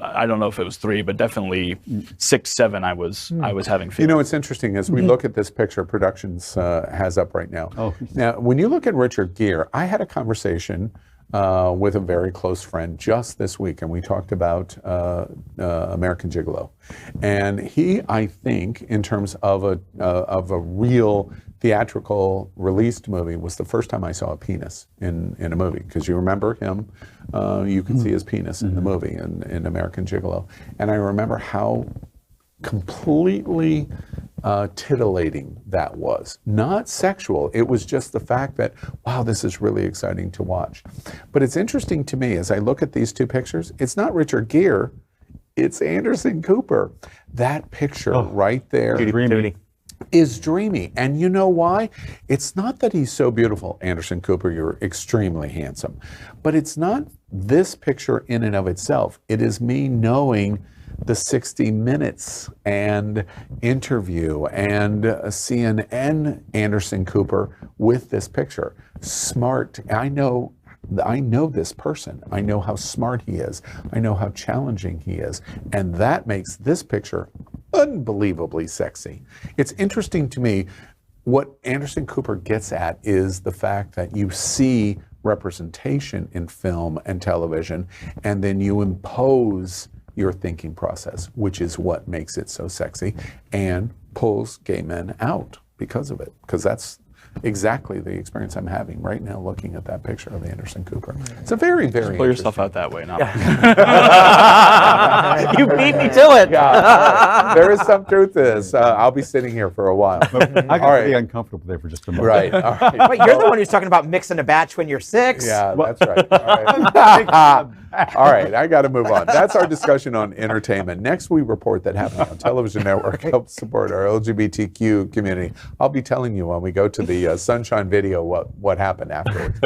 I don't know if it was 3, but definitely 6, 7. I was having feelings. It's interesting as we look at this picture Productions has up right now. Now, when you look at Richard Gere, I had a conversation with a very close friend just this week, and we talked about American Gigolo. And he, I think, in terms of a real theatrical released movie, was the first time I saw a penis in a movie. Because you remember him, you could see his penis in the movie in American Gigolo. And I remember how completely titillating that was. Not sexual, it was just the fact that, wow, this is really exciting to watch. But it's interesting to me, as I look at these two pictures, it's not Richard Gere, it's Anderson Cooper. That picture right there is dreamy. And you know why? It's not that he's so beautiful. Anderson Cooper, you're extremely handsome. But it's not this picture in and of itself. It is me knowing the 60 Minutes and interview and CNN Anderson Cooper with this picture. Smart. I know this person. I know how smart he is. I know how challenging he is. And that makes this picture unbelievably sexy. It's interesting to me, what Anderson Cooper gets at is the fact that you see representation in film and television, and then you impose your thinking process, which is what makes it so sexy and pulls gay men out because of it. Because that's exactly the experience I'm having right now looking at that picture of Anderson Cooper. It's a very, very Pull yourself out that way, not You beat me to it. Yeah, there is some truth to this. I'll be sitting here for a while. I got really uncomfortable there for just a moment. Right. All right. Wait, you're the one who's talking about mixing a batch when you're 6. Yeah, that's right. All right. All right, I got to move on. That's our discussion on entertainment. Next, we report that Happening on Television Network helps support our LGBTQ community. I'll be telling you when we go to the Sunshine video what happened afterwards.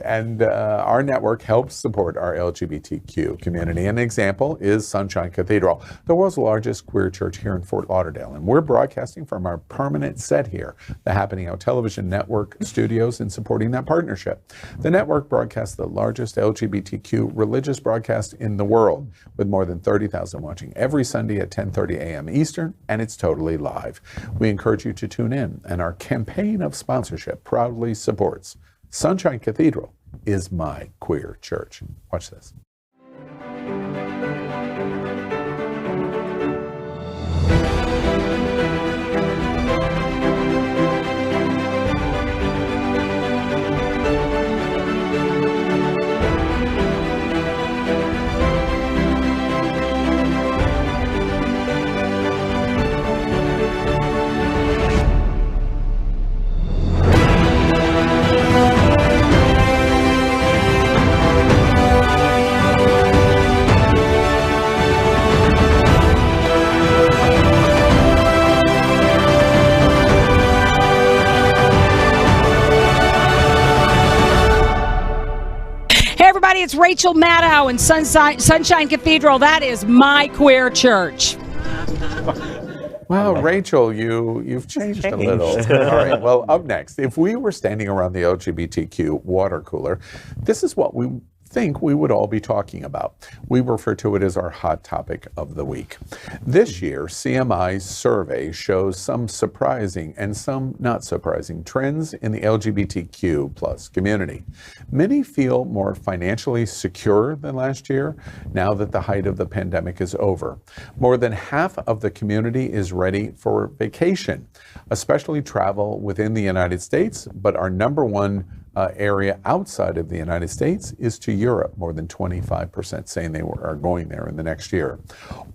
And our network helps support our LGBTQ community. An example is Sunshine Cathedral, the world's largest queer church here in Fort Lauderdale. And we're broadcasting from our permanent set here, the Happening on Television Network studios, and supporting that partnership. The network broadcasts the largest LGBTQ religious broadcast in the world, with more than 30,000 watching every Sunday at 10:30 a.m. Eastern, and it's totally live. We encourage you to tune in, and our campaign of sponsorship proudly supports Sunshine Cathedral is my queer church. Watch this. It's Rachel Maddow and Sunshine Cathedral. That is my queer church. Well, Rachel, you've changed a little. All right. Well, up next, if we were standing around the LGBTQ water cooler, this is what we think we would all be talking about. We refer to it as our hot topic of the week. This year, CMI's survey shows some surprising and some not surprising trends in the LGBTQ plus community. Many feel more financially secure than last year now that the height of the pandemic is over. More than half of the community is ready for vacation, especially travel within the United States, but our number one area outside of the United States is to Europe. More than 25% saying they are going there in the next year.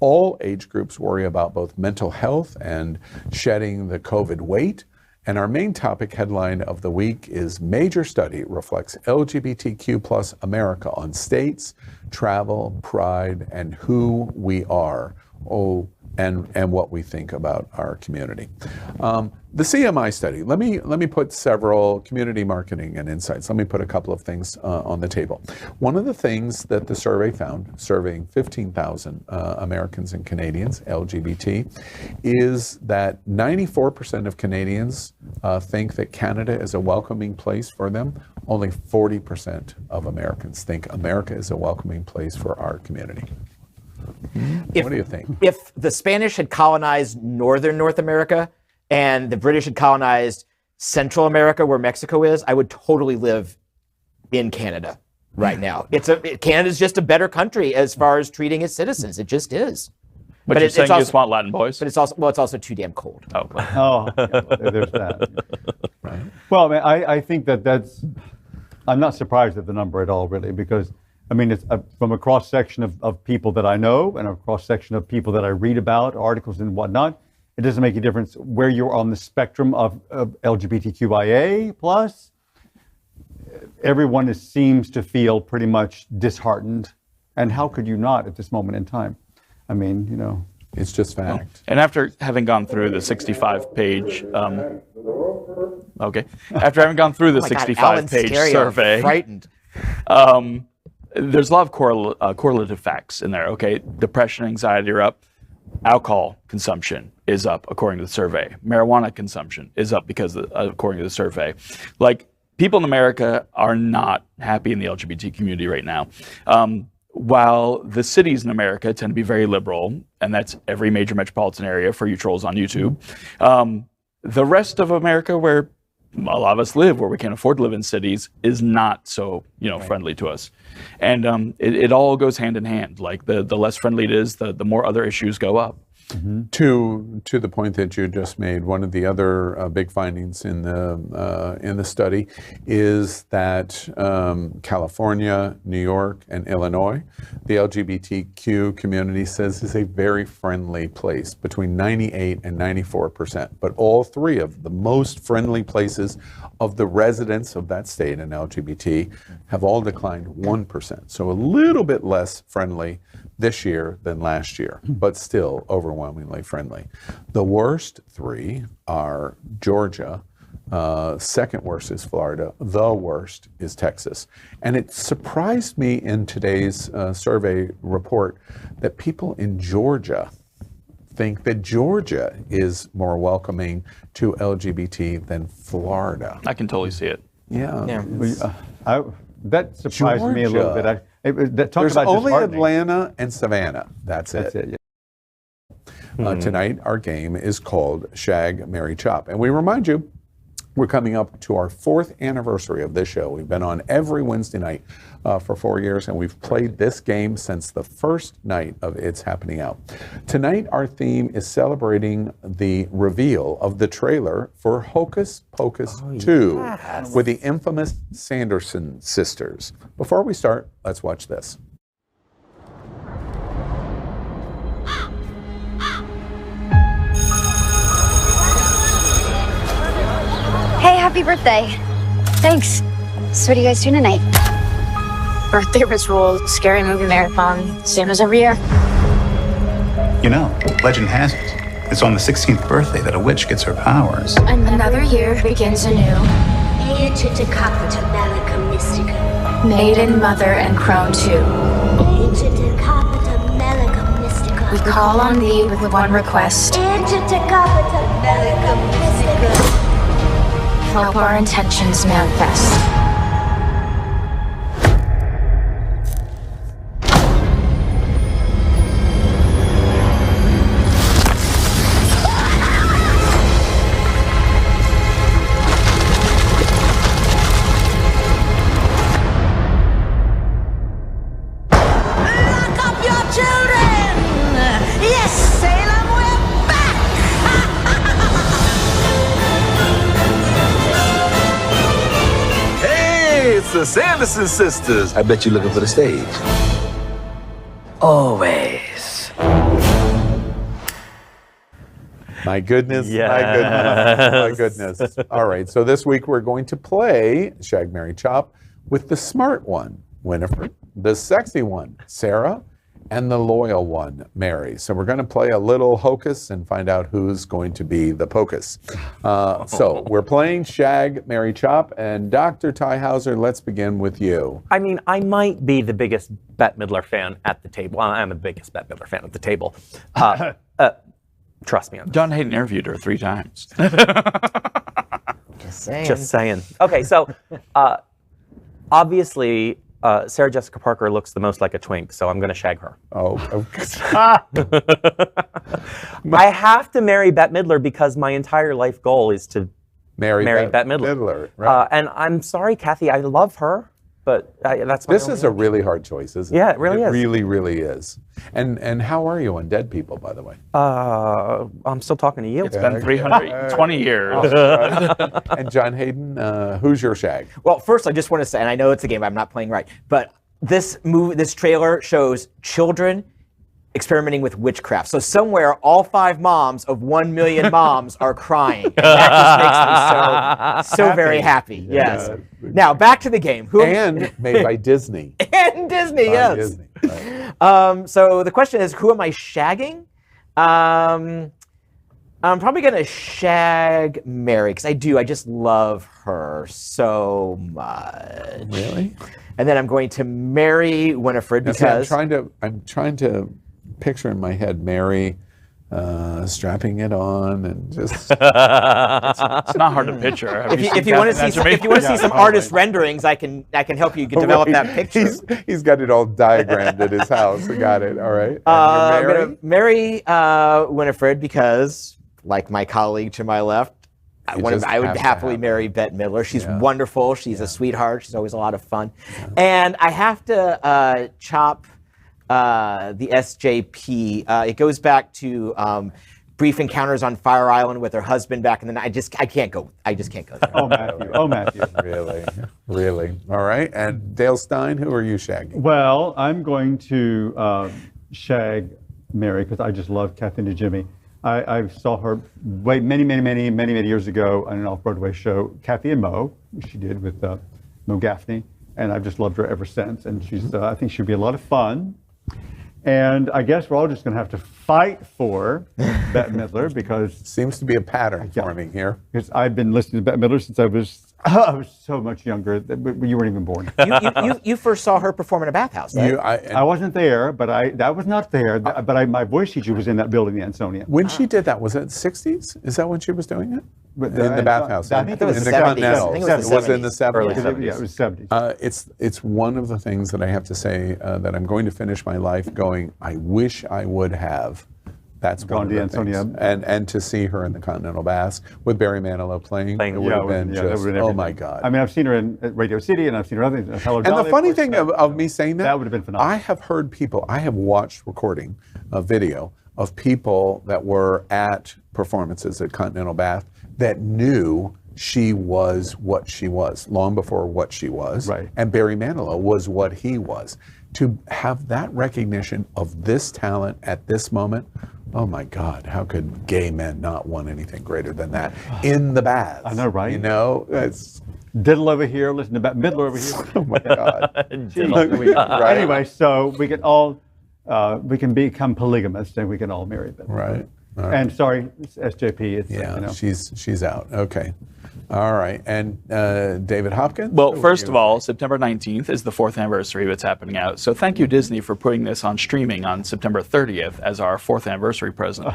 All age groups worry about both mental health and shedding the COVID weight. And our main topic headline of the week is Major Study Reflects LGBTQ plus America on States, Travel, Pride, and Who We Are. And what we think about our community. The CMI study, let me put several community marketing and insights. Let me put a couple of things on the table. One of the things that the survey found, surveying 15,000 Americans and Canadians, LGBT, is that 94% of Canadians think that Canada is a welcoming place for them. Only 40% of Americans think America is a welcoming place for our community. What do you think? If the Spanish had colonized northern North America and the British had colonized Central America, where Mexico is, I would totally live in Canada. right now. Canada's just a better country as far as treating its citizens. It just is. But you're saying you just want Latin boys? But it's also too damn cold. Oh, There's that. Right. Well, I think that's. I'm not surprised at the number at all, really, because I mean, it's from a cross section of people that I know and a cross section of people that I read about, articles and whatnot. It doesn't make a difference where you're on the spectrum of LGBTQIA plus. Everyone seems to feel pretty much disheartened, and how could you not at this moment in time? I mean, you know, it's just fact. And after having gone through the 65-page, after having gone through the 65-page survey, frightened. There's a lot of correlative facts in there. Okay, depression, anxiety are up. Alcohol consumption is up according to the survey. Marijuana consumption is up according to the survey. Like, people in America are not happy in the LGBT community right now. While the cities in America tend to be very liberal, and that's every major metropolitan area for you trolls on YouTube, the rest of America, where a lot of us live, where we can't afford to live in cities, is not so friendly to us. And it all goes hand in hand. Like, the less friendly it is, the more other issues go up. Mm-hmm. To the point that you just made, one of the other big findings in the study is that California, New York, and Illinois, the LGBTQ community says is a very friendly place, between 98 and 94%. But all three of the most friendly places of the residents of that state in LGBT have all declined 1%. So a little bit less friendly this year than last year, but still overwhelmingly friendly. The worst three are Georgia, second worst is Florida, the worst is Texas. And it surprised me in today's survey report that people in Georgia think that Georgia is more welcoming to LGBT than Florida. I can totally see it. Yeah. That surprised me a little bit. There's only Atlanta and Savannah. That's it. Yeah. Tonight, our game is called Shag, Marry, Chop. And we remind you, we're coming up to our 4th anniversary of this show. We've been on every Wednesday night for 4 years, and we've played this game since the first night of its happening out. Tonight, our theme is celebrating the reveal of the trailer for Hocus Pocus 2 with the infamous Sanderson sisters. Before we start, let's watch this. Hey, happy birthday. Thanks. So what are you guys doing tonight? Birthday ritual, scary movie marathon, same as every year. You know, legend has it, it's on the 16th birthday that a witch gets her powers. Another year begins anew. Maiden, mother, and crone too. We call on thee with one request. Help our intentions manifest. Lock up your children! Yes, Salem, we're back! It's the Sanderson sisters. I bet you're looking for the stage. Always. My goodness, Yes. my goodness. All right, so this week we're going to play Shag, Marry, Chop with the smart one, Winifred, the sexy one, Sarah, and the loyal one, Mary. So we're going to play a little hocus and find out who's going to be the pocus. So we're playing Shag, Marry, Chop, and Dr. Tai Houser, let's begin with you. I mean, I might be the biggest Bette Midler fan at the table. Well, I'm the biggest Bette Midler fan at the table. Trust me on this. John Hayden interviewed her 3 times. Just saying. Okay, so obviously, Sarah Jessica Parker looks the most like a twink, so I'm going to shag her. I have to marry Bette Midler because my entire life goal is to marry Bette Midler. Right. And I'm sorry, Kathy, I love her. But that's my This only is a option. really hard choice, isn't it? Yeah, it really is. It really, really is. And how are you on Dead People, by the way? I'm still talking to you. It's been 320 years. And John Hayden, who's your shag? Well, first I just want to say, and I know it's a game I'm not playing right, but this trailer shows children experimenting with witchcraft. So somewhere, all 5 moms of 1 million moms are crying. And that just makes me so very happy. Yes. Yeah. Now back to the game. And made by Disney. And Disney, By yes. Disney, right. So the question is, who am I shagging? I'm probably gonna shag Mary because I just love her so much. Really? And then I'm going to marry Winifred Now, see, because I'm trying to picture in my head Mary strapping it on and just. It's not hard to picture. if you want to see some artist renderings, I can help you develop that picture. He's got it all diagrammed at his house. I got it. All right. And I'm you're gonna marry Winifred because, like my colleague to my left, I would happily marry Bette Midler. She's wonderful. She's a sweetheart. She's always a lot of fun. And I have to chop the SJP. It goes back to brief encounters on Fire Island with her husband back in the night. I can't go there. Oh, Matthew. Really. All right. And Dale Stine, who are you shagging? Well, I'm going to shag Mary because I just love Kathy and Jimmy. I saw her many years ago on an off-Broadway show, Kathy and Mo, which she did with Mo Gaffney, and I've just loved her ever since. And she's, I think she'll be a lot of fun. And I guess we're all just going to have to fight for Bette Midler because seems to be a pattern forming here. Because I've been listening to Bette Midler since I was so much younger. You weren't even born. You first saw her perform in a bathhouse, right? I wasn't there, but that was not there. But my voice teacher was in that building, the Ansonia. When she did that, was it 60s? Is that when she was doing it? In the bathhouse. I think it was in the the 70s. Continental. I think It was in the 70s. Early 70s. Yeah, it was 70s. It's one of the things that I have to say that I'm going to finish my life going, I wish I would have. That's gone one to of the things. Ansonia. And to see her in the Continental Baths with Barry Manilow playing, it would have been just, oh my God. I mean, I've seen her in Radio City and I've seen her other things. Hello, And Dolly, the funny of course, thing of me saying that would have been phenomenal. I have heard people, I have watched recording of video of people that were at performances at Continental Bath that knew she was what she was long before what she was. Right. And Barry Manilow was what he was. To have that recognition of this talent at this moment, oh my God, how could gay men not want anything greater than that in the baths? I know, right? You know, it's Diddle over here, listen to Bette Midler over here. oh my God. Right. Anyway, so we can all we can become polygamists and we can all marry them. Right. And sorry, it's SJP. It's, Yeah, you know. she's out. Okay. All right. And David Hopkins? Well, first of all, September 19th is the 4th anniversary of it's happening out. So thank you, Disney, for putting this on streaming on September 30th as our 4th anniversary present.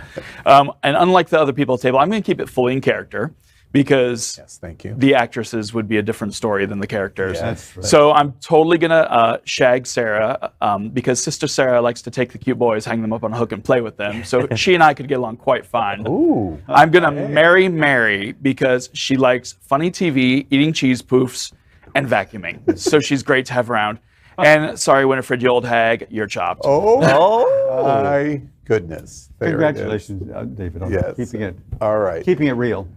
And unlike the other people at the table, I'm going to keep it fully in character because thank you. The actresses would be a different story than the characters. Yeah, that's right. So I'm totally going to shag Sarah because Sister Sarah likes to take the cute boys, hang them up on a hook, and play with them. So she and I could get along quite fine. Ooh. I'm going to marry Mary because she likes funny TV, eating cheese poofs, and vacuuming. So she's great to have around. And sorry, Winifred, you old hag, you're chopped. Oh, my goodness. There Congratulations, David, on keeping it. All right. Keeping it real.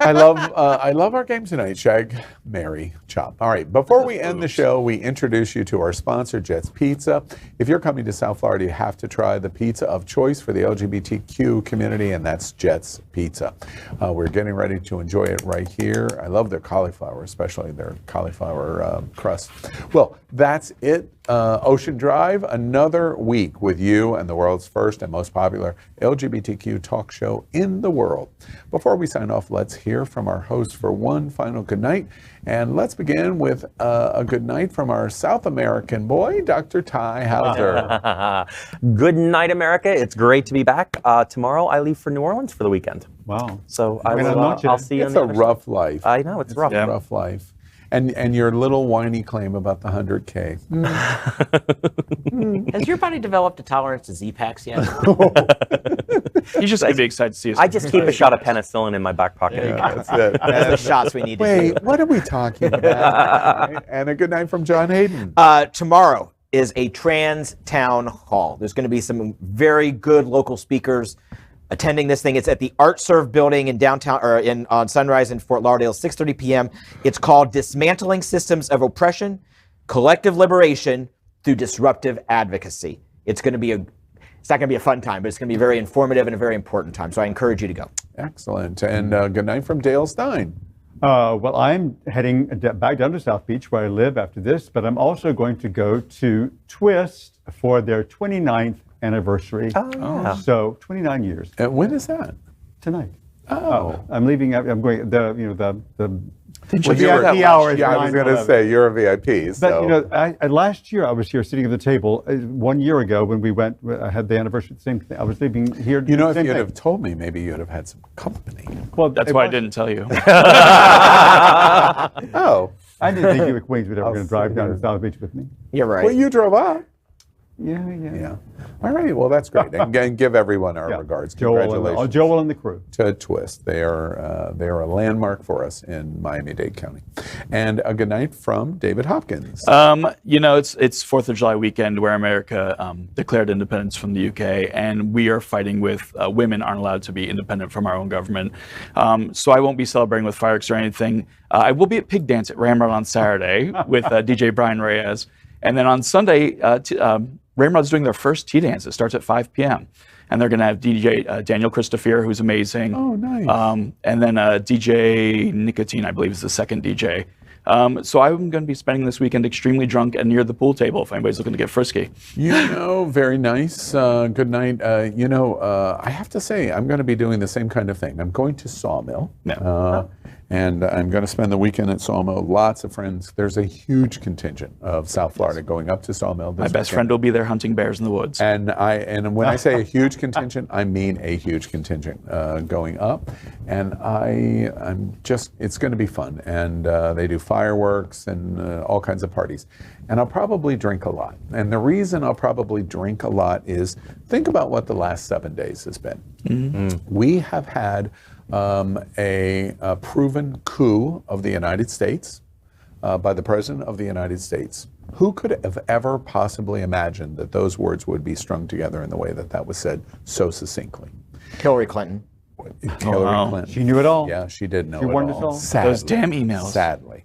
I love our game tonight, Shag, Mary, Chop. All right, before we end the show, we introduce you to our sponsor, Jet's Pizza. If you're coming to South Florida, you have to try the pizza of choice for the LGBTQ community, and that's Jet's Pizza. We're getting ready to enjoy it right here. I love their cauliflower, especially their cauliflower crust. Well, that's it. Ocean Drive, another week with you and the world's first and most popular LGBTQ talk show in the world. Before we sign off, let's hear from our host for one final good night. And let's begin with a good night from our South American boy, Dr. Tai Houser. Good night, America. It's great to be back. Tomorrow I leave for New Orleans for the weekend. Wow. So I'll see you. It's a rough life. I know, it's rough. It's a rough life. And your little whiny claim about the 100K. Has your body developed a tolerance to Z-Packs yet? He's just going to be excited to see us. I just keep a shot of penicillin in my back pocket. Yeah, that's it. That's the shots we need to Wait, do. what are we talking about? Right? And a good night from John Hayden. Tomorrow is a trans town hall. There's going to be some very good local speakers attending this thing. It's at the Art Serve building in downtown, or on Sunrise in Fort Lauderdale, 6:30 p.m. It's called Dismantling Systems of Oppression, Collective Liberation Through Disruptive Advocacy. It's not going to be a fun time, but it's going to be very informative and a very important time. So I encourage you to go. Excellent. And good night from Dale Stine. Well, I'm heading back down to South Beach where I live after this, but I'm also going to go to Twist for their 29th anniversary. Oh, yeah. So 29 years. When is that? Tonight. Oh. I'm leaving. I'm going. The Well, VIP hours. Yeah, I was going to say you're a VIP. So. But last year I was here sitting at the table. 1 year ago when we went, I had the anniversary. The same thing. I was leaving here. If you'd have told me, maybe you'd have had some company. Well, that's why I didn't tell you. Oh, I didn't think you and Queens were ever going to drive down to South Beach with me. You're right. Well, you drove up. Yeah. All right. Well, that's great. And give everyone our regards. Congratulations, Joel and the crew. To Twist. They are a landmark for us in Miami-Dade County. And a good night from David Hopkins. It's 4th of July weekend where America declared independence from the UK, and we are fighting with women aren't allowed to be independent from our own government. So I won't be celebrating with fireworks or anything. I will be at Pig Dance at Ramrod on Saturday with DJ Brian Reyes. And then on Sunday, Ramrod's doing their first tea dance. It starts at 5 p.m. And they're going to have DJ Daniel Christopher, who's amazing. Oh, nice. And then DJ Nicotine, I believe, is the second DJ. So I'm going to be spending this weekend extremely drunk and near the pool table if anybody's looking to get frisky. Very nice. Good night. I have to say, I'm going to be doing the same kind of thing. I'm going to Sawmill. And I'm going to spend the weekend at Sawmill. Lots of friends. There's a huge contingent of South Florida going up to Sawmill. My best friend will be there hunting bears in the woods. And when I say a huge contingent, I mean a huge contingent going up. And it's going to be fun. And they do fireworks and all kinds of parties. And I'll probably drink a lot. And the reason I'll probably drink a lot is, think about what the last 7 days has been. Mm-hmm. We have had a proven coup of the United States by the President of the United States. Who could have ever possibly imagined that those words would be strung together in the way that was said so succinctly? Hillary Clinton. Hillary Clinton. She knew it all. Yeah, she did know she it warned all. us all. Those damn emails. Sadly.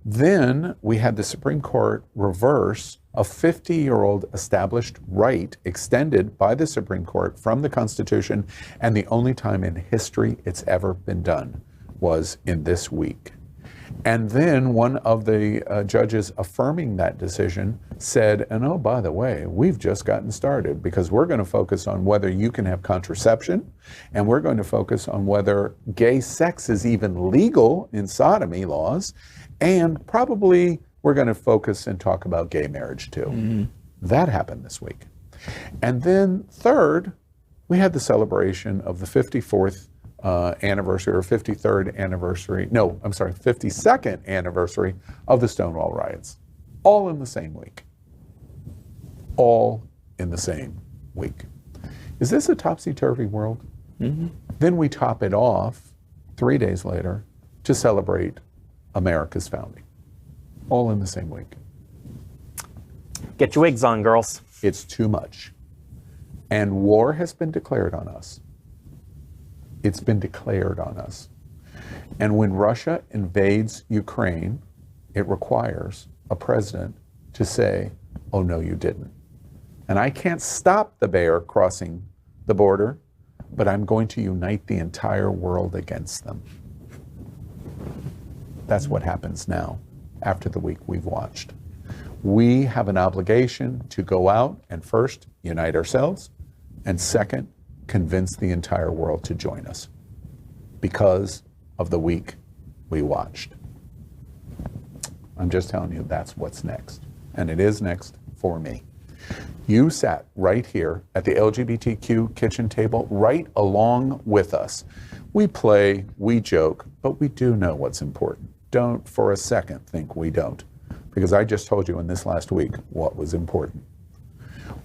Then we had the Supreme Court reverse a 50-year-old established right extended by the Supreme Court from the Constitution, and the only time in history it's ever been done was in this week. And then one of the judges affirming that decision said, and oh, by the way, we've just gotten started because we're going to focus on whether you can have contraception, and we're going to focus on whether gay sex is even legal in sodomy laws, and probably we're going to focus and talk about gay marriage too. Mm-hmm. That happened this week. And then third, we had the celebration of the 54th anniversary or 53rd anniversary, 52nd anniversary of the Stonewall riots. All in the same week. All in the same week. Is this a topsy-turvy world? Mm-hmm. Then we top it off 3 days later to celebrate America's founding. All in the same week. Get your wigs on, girls. It's too much. And war has been declared on us. It's been declared on us. And when Russia invades Ukraine, it requires a president to say, oh, no, you didn't. And I can't stop the bear crossing the border, but I'm going to unite the entire world against them. That's what happens now after the week we've watched. We have an obligation to go out and first unite ourselves, and second, convince the entire world to join us because of the week we watched. I'm just telling you that's what's next. And it is next for me. You sat right here at the LGBTQ kitchen table right along with us. We play, we joke, but we do know what's important. Don't for a second think we don't, because I just told you in this last week what was important.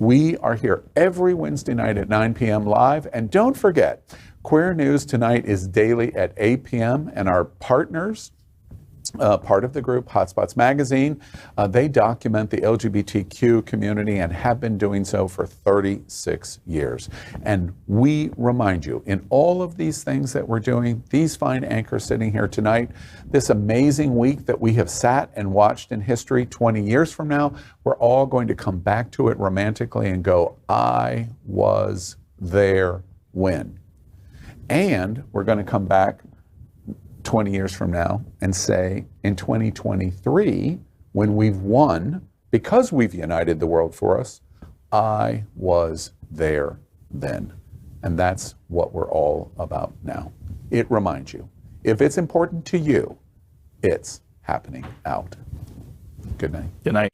We are here every Wednesday night at 9 p.m. live. And don't forget, Queer News Tonight is daily at 8 p.m. And our partners, part of the group, Hotspots Magazine, they document the LGBTQ community and have been doing so for 36 years. And we remind you, in all of these things that we're doing, these fine anchors sitting here tonight, this amazing week that we have sat and watched in history 20 years from now, we're all going to come back to it romantically and go, I was there when. And we're going to come back 20 years from now and say in 2023, when we've won, because we've united the world for us, I was there then. And that's what we're all about now. It reminds you, if it's important to you, it's happening out. Good night. Good night.